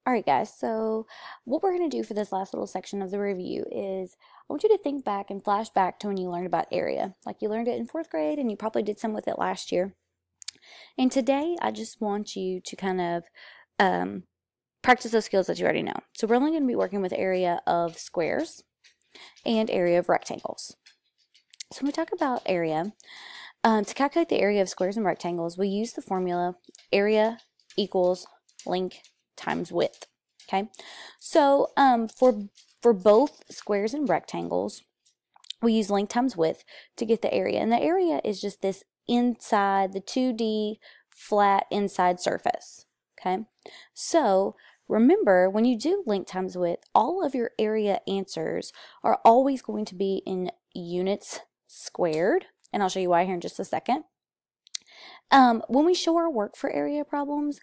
Alright guys, so what we're going to do for this last little section of the review is I want you to think back and flash back to when you learned about area. Like you learned it in 4th grade and you probably did some with it last year. And today I just want you to kind of practice those skills that you already know. So we're only going to be working with area of squares and area of rectangles. So when we talk about area, to calculate the area of squares and rectangles, we use the formula area equals length times width. Okay, so for both squares and rectangles, we use length times width to get the area, and the area is just this inside the 2D flat inside surface. Okay, so remember when you do length times width, all of your area answers are always going to be in units squared, and I'll show you why here in just a second. When we show our work for area problems,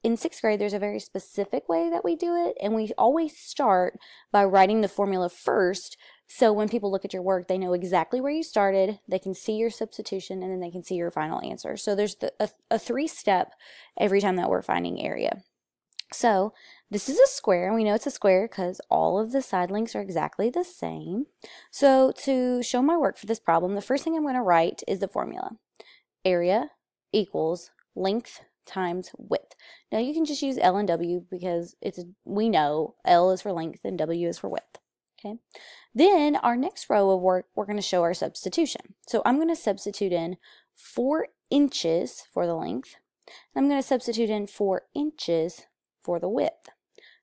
in 6th grade, there's a very specific way that we do it, and we always start by writing the formula first, so when people look at your work, they know exactly where you started, they can see your substitution, and then they can see your final answer. So there's a 3-step every time that we're finding area. So this is a square, and we know it's a square because all of the side lengths are exactly the same. So to show my work for this problem, the first thing I'm going to write is the formula. Area equals length times width. Now you can just use L and W because we know L is for length and W is for width. Okay. Then our next row of work, we're going to show our substitution. So I'm going to substitute in 4 inches for the length. And I'm going to substitute in 4 inches for the width.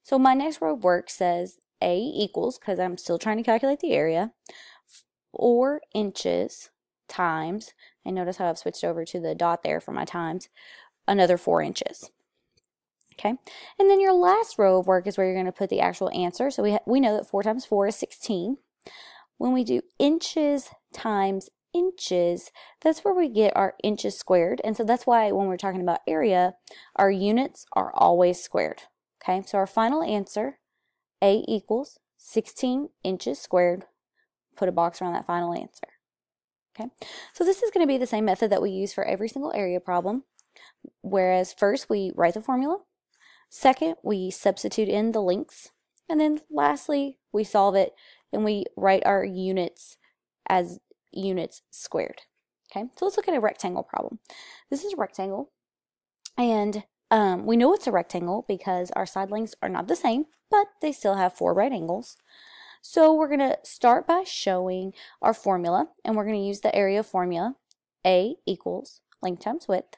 So my next row of work says A equals, because I'm still trying to calculate the area, 4 inches times, and notice how I've switched over to the dot there for my times, another 4 inches. Okay, and then your last row of work is where you're going to put the actual answer. So we know that 4 times 4 is 16. When we do inches times inches, that's where we get our inches squared. And so that's why when we're talking about area, our units are always squared. Okay, so our final answer, A equals 16 inches squared. Put a box around that final answer. Okay, so this is going to be the same method that we use for every single area problem. Whereas first we write the formula, second we substitute in the lengths, and then lastly we solve it and we write our units as units squared. Okay, so let's look at a rectangle problem. This is a rectangle, and we know it's a rectangle because our side lengths are not the same, but they still have 4 right angles. So we're going to start by showing our formula, and we're going to use the area formula. A equals length times width.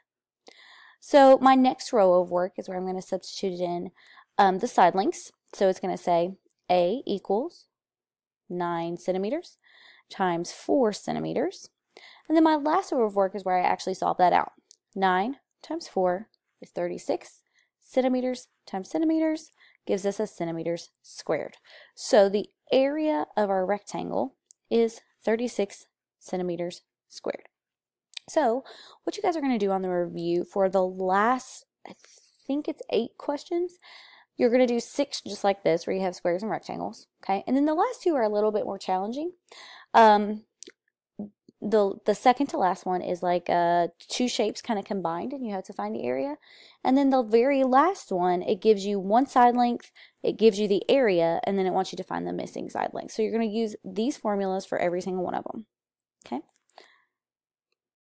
So my next row of work is where I'm going to substitute in the side lengths. So it's going to say A equals 9 centimeters times 4 centimeters. And then my last row of work is where I actually solve that out. 9 times 4 is 36. Centimeters times centimeters gives us a centimeters squared. So the area of our rectangle is 36 centimeters squared. So what you guys are going to do on the review for the last, I think it's 8 questions, you're going to do 6 just like this where you have squares and rectangles. Okay, and then the last 2 are a little bit more challenging. The second to last one is like 2 shapes kind of combined and you have to find the area. And then the very last one, it gives you 1 side length, it gives you the area, and then it wants you to find the missing side length. So you're going to use these formulas for every single one of them. Okay.